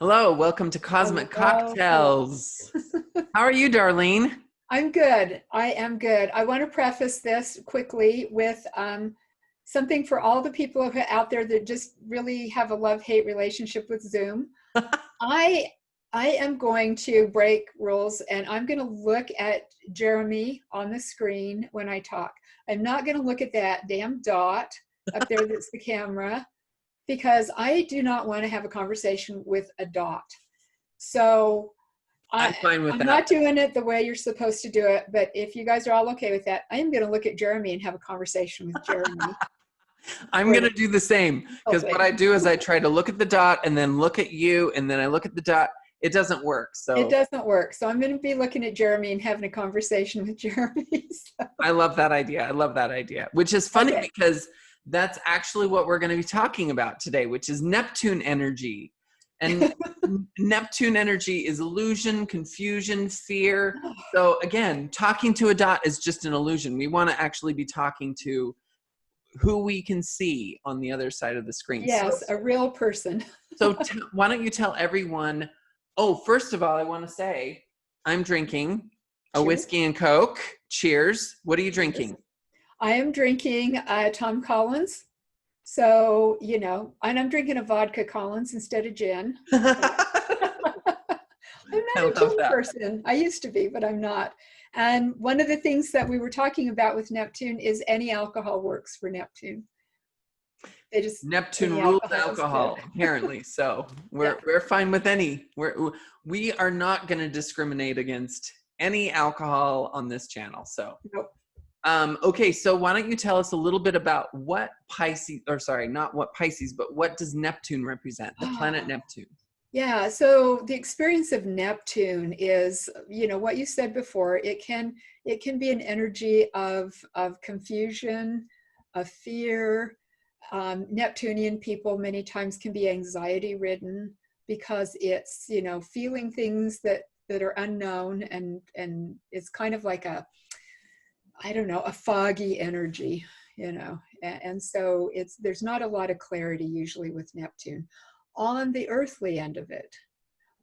Hello, welcome to Cosmic Hello, hello. Cocktails. How are you, Darlene? I'm good. I am good. I want to preface this quickly with something for all the people out there that just really have a love-hate relationship with Zoom. I I am going to break rules and I'm going to look at Jeremy on the screen when I talk. I'm not going to look at that damn dot up there that's the camera because I do not want to have a conversation with a dot. So I'm I, fine with I'm that. not doing it the way you're supposed to do it, but if you guys are all okay with that, I am going to look at Jeremy and have a conversation with Jeremy. I'm For going the, to do the same oh, because what good. I do is I try to look at the dot and then look at you and then I look at the dot. It doesn't work. It So doesn't work. So I'm going to be looking at Jeremy and having a conversation with Jeremy. So, I love that idea. I love that idea, which is funny okay. because that's actually what we're going to be talking about today, which is Neptune energy. And Neptune energy is illusion, confusion, fear. So again, talking to a dot is just an illusion. We want to actually be talking to who we can see on the other side of the screen. Yes, a real person. Why don't you tell everyone? Oh, first of all, I want to say I'm drinking a Cheers. whiskey and Coke. Cheers. What are you Cheers. drinking? I am drinking Tom Collins. So, and I'm drinking a vodka Collins instead of gin. I'm I not a love gin that. person. I used to be, but I'm not. And one of the things that we were talking about with Neptune is any alcohol works for Neptune. They just Neptune any rules alcohol is good. alcohol, apparently. So Yeah. we're fine with any. We are not going to discriminate against any alcohol on this channel. So Nope. okay, so why don't you tell us a little bit about what Pisces, or sorry, not what Pisces, but what does Neptune represent, the planet Neptune? Yeah, so the experience of Neptune is, what you said before, it can be an energy of confusion, of fear. Neptunian people many times can be anxiety ridden because it's, feeling things that are unknown, and it's kind of like I don't know, a foggy energy, and so there's not a lot of clarity usually with Neptune on the earthly end of it.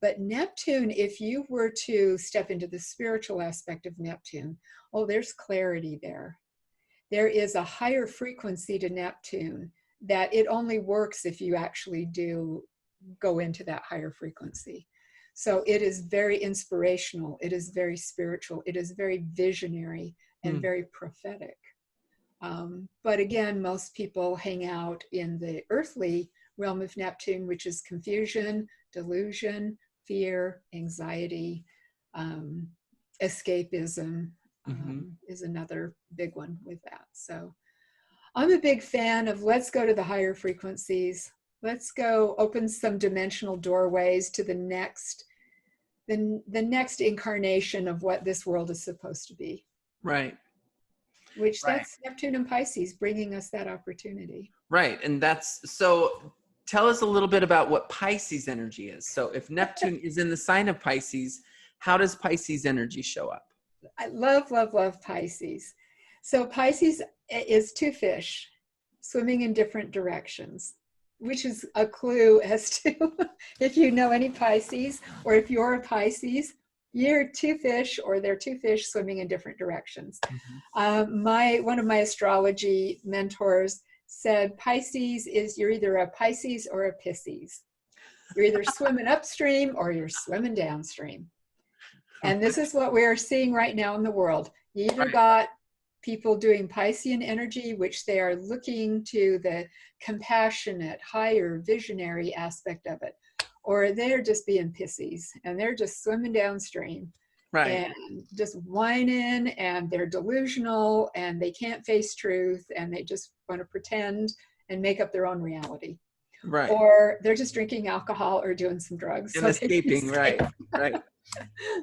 But Neptune, if you were to step into the spiritual aspect of Neptune, oh, there's clarity there. There is a higher frequency to Neptune that it only works if you actually do go into that higher frequency. So it is very inspirational, it is very spiritual, it is very visionary and very prophetic. But again, most people hang out in the earthly realm of Neptune, which is confusion, delusion, fear, anxiety, escapism is another big one with that. So I'm a big fan of let's go to the higher frequencies. Let's go open some dimensional doorways to the next incarnation of what this world is supposed to be. Right. Which Right. that's Neptune and Pisces bringing us that opportunity. Right. And so tell us a little bit about what Pisces energy is. So if Neptune is in the sign of Pisces, how does Pisces energy show up? I love, love, love Pisces. So Pisces is two fish swimming in different directions, which is a clue as to if you know any Pisces, or if you're a Pisces, you're two fish, or they're two fish swimming in different directions. One of my astrology mentors said Pisces is you're either a Pisces or a Pisces. You're either swimming upstream or you're swimming downstream. And this is what we're seeing right now in the world. You either got people doing Piscean energy, which they are looking to the compassionate, higher, visionary aspect of it, or they're just being pissies and they're just swimming downstream. Right. And just whining, and they're delusional and they can't face truth and they just want to pretend and make up their own reality. Right. Or they're just drinking alcohol or doing some drugs. And escaping. Right. Right.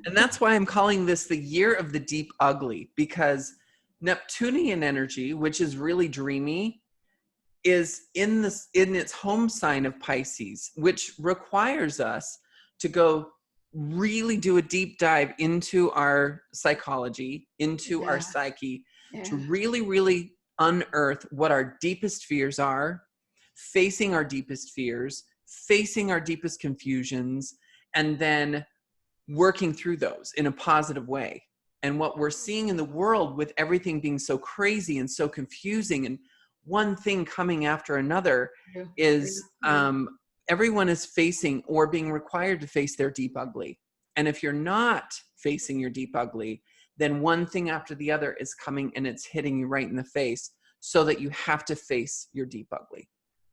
And that's why I'm calling this the year of the deep ugly, because Neptunian energy, which is really dreamy, is in its home sign of Pisces, which requires us to go really do a deep dive into our psychology, into our psyche, to really, really unearth what our deepest fears are, facing our deepest fears, facing our deepest confusions and then working through those in a positive way. And what we're seeing in the world with everything being so crazy and so confusing and one thing coming after another Yeah. is Yeah. everyone is facing or being required to face their deep ugly. And if you're not facing your deep ugly, then one thing after the other is coming and it's hitting you right in the face, so that you have to face your deep ugly.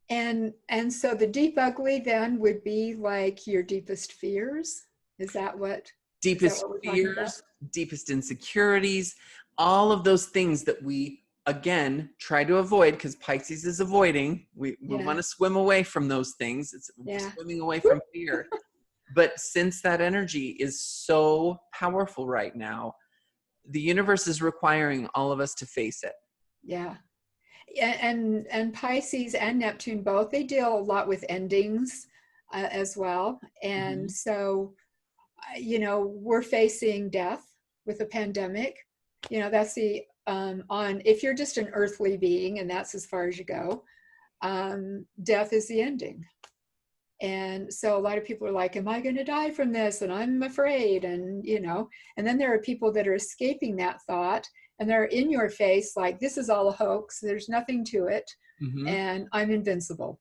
And so the deep ugly then would be like your deepest fears. Is that what Deepest we're talking about? fears, deepest insecurities, all of those things that we, again, try to avoid, because Pisces is avoiding. We Yeah. want to swim away from those things. It's Yeah. swimming away from fear. But since that energy is so powerful right now, the universe is requiring all of us to face it. Yeah. And Pisces and Neptune both, they deal a lot with endings as well. And Mhm. so, we're facing death with a pandemic. That's the on if you're just an earthly being and that's as far as you go, death is the ending. And so a lot of people are like, am I going to die from this? And I'm afraid. And then there are people that are escaping that thought and they're in your face like, this is all a hoax, there's nothing to it, Mhm. and I'm invincible.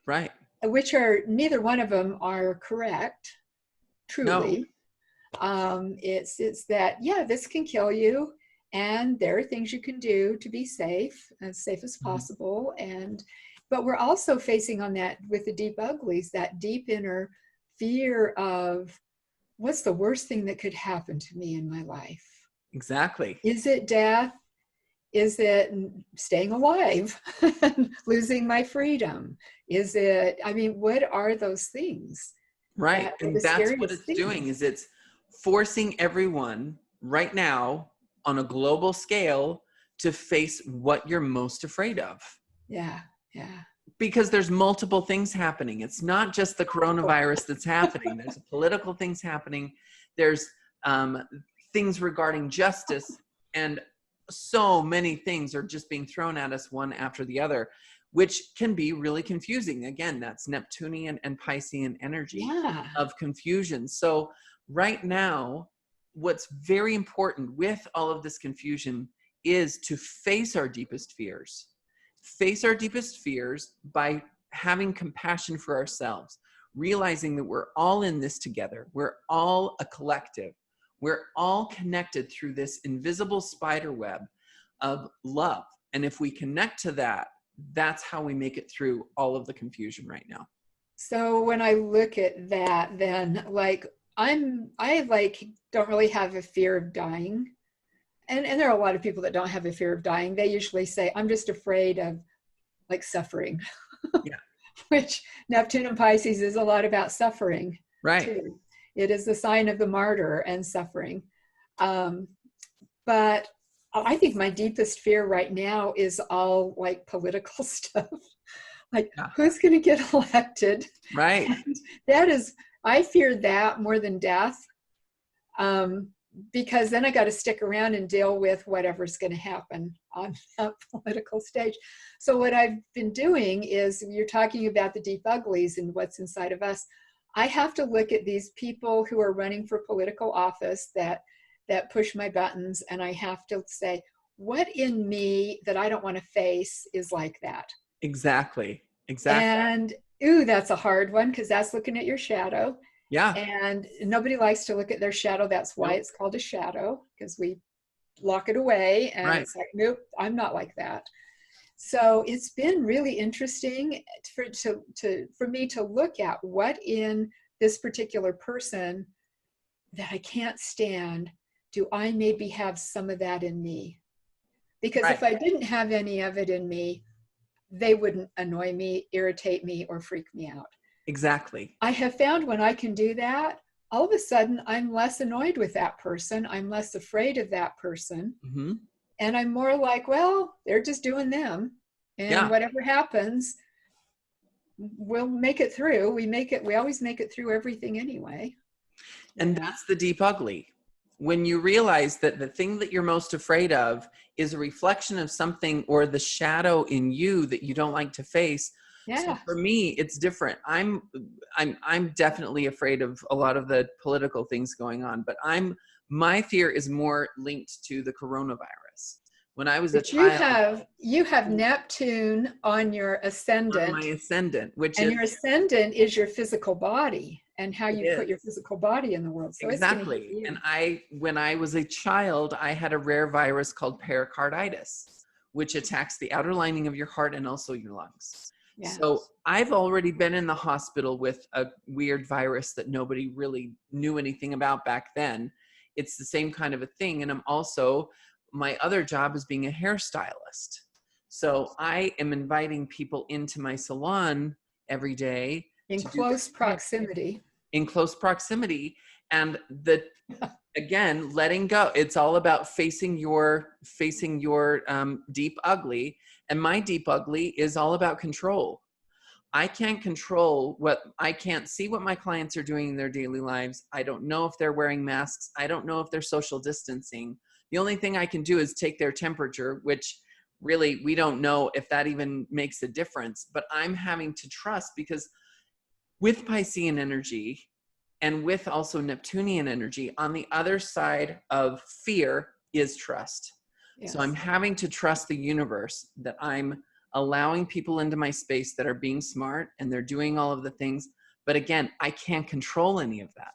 Right. Which are, neither one of them are correct, No. truly. It's that, yeah, this can kill you, and there are things you can do to be safe, as safe as Mhm. possible. But we're also facing on that with the deep uglies, that deep inner fear of, what's the worst thing that could happen to me in my life? Exactly. Is it death? Is it staying alive? Losing my freedom? Is it, what are those things Right. that are And the that's what scariest it's doing, things? is it's forcing everyone right now on a global scale to face what you're most afraid of. Yeah, yeah. Because there's multiple things happening. It's not just the coronavirus that's happening. There's political things happening. There's um, things regarding justice, and so many things are just being thrown at us one after the other, which can be really confusing. Again, that's Neptunian and Piscean energy Yeah. of confusion. So right now, what's very important with all of this confusion is to face our deepest fears. Face our deepest fears by having compassion for ourselves, realizing that we're all in this together. We're all a collective. We're all connected through this invisible spider web of love. And if we connect to that, that's how we make it through all of the confusion right now. So when I look at that, then like I don't really have a fear of dying. And there are a lot of people that don't have a fear of dying. They usually say, I'm just afraid of like suffering, Yeah. which Neptune and Pisces is a lot about suffering Right. too. It is the sign of the martyr and suffering. Um, but I think my deepest fear right now is all like political stuff. Like, Yeah. who's going to get elected? Right. And that is, I fear that more than death, because then I got to stick around and deal with whatever's going to happen on that political stage. So what I've been doing is, you're talking about the deep uglies and what's inside of us. I have to look at these people who are running for political office that push my buttons, and I have to say, what in me that I don't want to face is like that? Exactly. Exactly. And ooh, that's a hard one, because that's looking at your shadow. Yeah. And nobody likes to look at their shadow. That's why Nope. it's called a shadow, because we lock it away and Right. it's like, nope, I'm not like that. So it's been really interesting for me to look at what in this particular person that I can't stand, do I maybe have some of that in me? Because Right. if I didn't have any of it in me, they wouldn't annoy me, irritate me, or freak me out. Exactly. I have found when I can do that, all of a sudden I'm less annoyed with that person. I'm less afraid of that person. Mm-hmm. And I'm more like, well, they're just doing them. And Yeah. whatever happens, we'll make it through. We always make it through everything anyway. And that's the deep ugly. When you realize that the thing that you're most afraid of is a reflection of something or the shadow in you that you don't like to face, So Yeah. for me, it's different. I'm definitely afraid of a lot of the political things going on, but my fear is more linked to the coronavirus. When I was a But child, you have Neptune on your on my ascendant, ascendant, which and is your ascendant is your physical body and how it you put your is physical body in the world. So it's going to hit exactly. you. And when I was a child, I had a rare virus called pericarditis, which attacks the outer lining of your heart and also your lungs. Yeah. So I've already been in the hospital with a weird virus that nobody really knew anything about back then. It's the same kind of a thing. And my other job is being a hairstylist. So I am inviting people into my salon every day In to do their close hair proximity. in close proximity. And again, letting go. It's all about facing your deep ugly. And my deep ugly is all about control. I can't I can't see what my clients are doing in their daily lives. I don't know if they're wearing masks. I don't know if they're social distancing. The only thing I can do is take their temperature, which really we don't know if that even makes a difference. But I'm having to trust, because with Piscean energy and with also Neptunian energy, on the other side of fear is trust. Yes. So I'm having to trust the universe that I'm allowing people into my space that are being smart and they're doing all of the things. But again, I can't control any of that.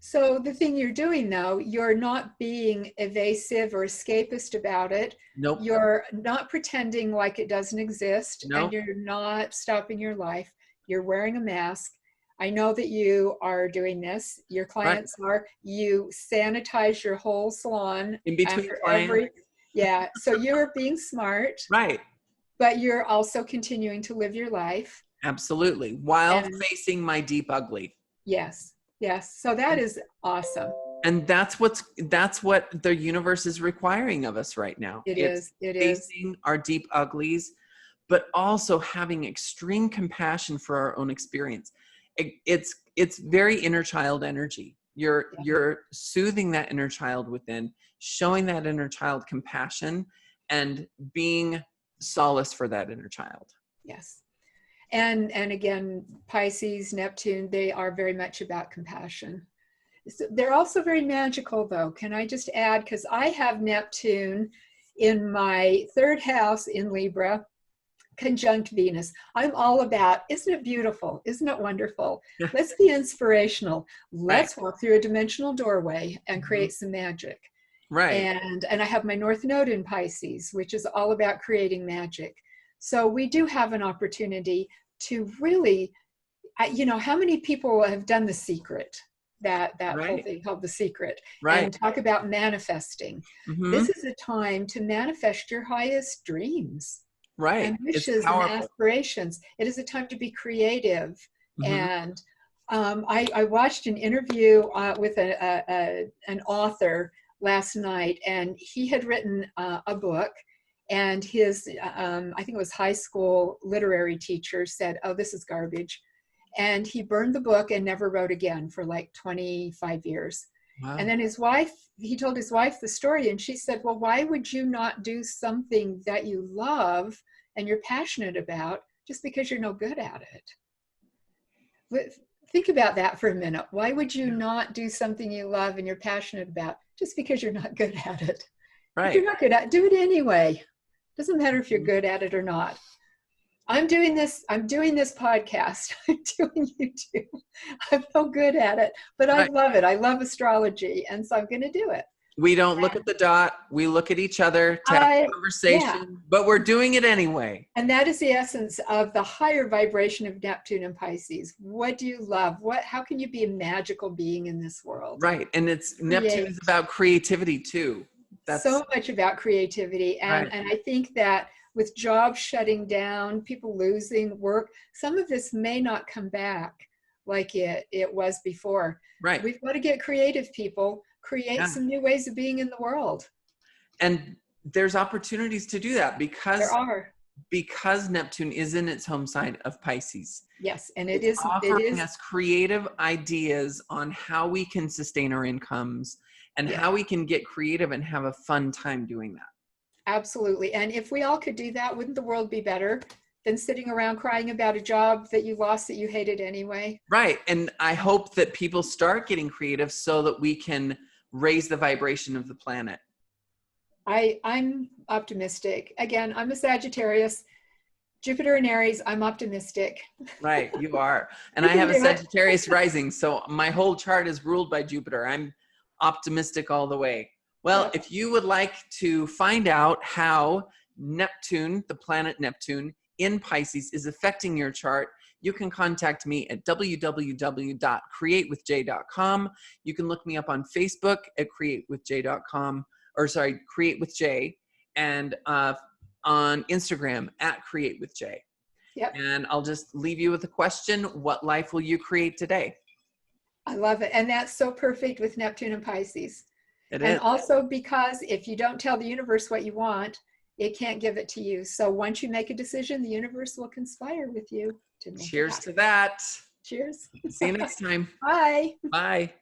So the thing you're doing now, you're not being evasive or escapist about it. Nope. You're not pretending like it doesn't exist, and Nope. you're not stopping your life. You're wearing a mask. I know that you are doing this. Your clients are. You sanitize your whole salon In between after clients. yeah. So you're being smart, Right. but you're also continuing to live your life. Absolutely. While And facing my deep ugly. yes, yes. So that is awesome. And that's what the universe is requiring of us right now. It It's is. It is. facing our deep uglies, but also having extreme compassion for our own experience. It's very inner child energy. You're soothing that inner child within, showing that inner child compassion, and being solace for that inner child. Yes. And again, Pisces, Neptune, they are very much about compassion. So they're also very magical, though. Can I just add, because I have Neptune in my third house in Libra, conjunct Venus. I'm all about, isn't it beautiful? Isn't it wonderful? Let's be inspirational. Let's walk through a dimensional doorway and create some magic. Right. And I have my North Node in Pisces, which is all about creating magic. So we do have an opportunity to really, how many people have done The Secret? That whole thing called The Secret, and talk about manifesting. Mm-hmm. This is a time to manifest your highest dreams, and wishes and aspirations. It is a time to be creative. Mm-hmm. And I watched an interview with an author last night, and he had written a book, and his I think it was high school literary teacher said, "Oh, this is garbage." And he burned the book and never wrote again for like 25 years. Wow. And then he told his wife the story, and she said, "Well, why would you not do something that you love and you're passionate about just because you're no good at it?" Think about that for a minute. Why would you not do something you love and you're passionate about just because you're not good at it? Right. If you're not good at it, do it anyway. Doesn't matter if you're good at it or not. I'm doing this podcast. I'm doing YouTube. I'm no good at it, but I love it. I love astrology, and so I'm going to do it. We don't look at the dot. We look at each other to have a conversation, but we're doing it anyway. And that is the essence of the higher vibration of Neptune and Pisces. What do you love? How can you be a magical being in this world? Right. And Neptune is about creativity too. That's so much about creativity. And I think that with jobs shutting down, people losing work, some of this may not come back like it was before. Right. We've got to get creative, people. Create some new ways of being in the world. And there's opportunities to do that because Neptune is in its home sign of Pisces. Yes, and it's offering us creative ideas on how we can sustain our incomes and how we can get creative and have a fun time doing that. Absolutely. And if we all could do that, wouldn't the world be better? than sitting around crying about a job that you lost that you hated anyway. Right. And I hope that people start getting creative so that we can raise the vibration of the planet. I'm optimistic. Again, I'm a Sagittarius. Jupiter in Aries, I'm optimistic. Right, you are. And You I can have a do it. Sagittarius rising, so my whole chart is ruled by Jupiter. I'm optimistic all the way. Well, Yep. if you would like to find out how Neptune, the planet Neptune, in Pisces is affecting your chart, you can contact me at www.createwithj.com. You can look me up on Facebook at createwithj.com, or sorry, Create with J, and on Instagram at Create with J. Yep. And I'll just leave you with a question. What life will you create today? I love it. And that's so perfect with Neptune and Pisces. It And is. also because if you don't tell the universe what you want, it can't give it to you. So once you make a decision, the universe will conspire with you to make it Cheers happen. to that. Cheers. See you next time. Bye. Bye.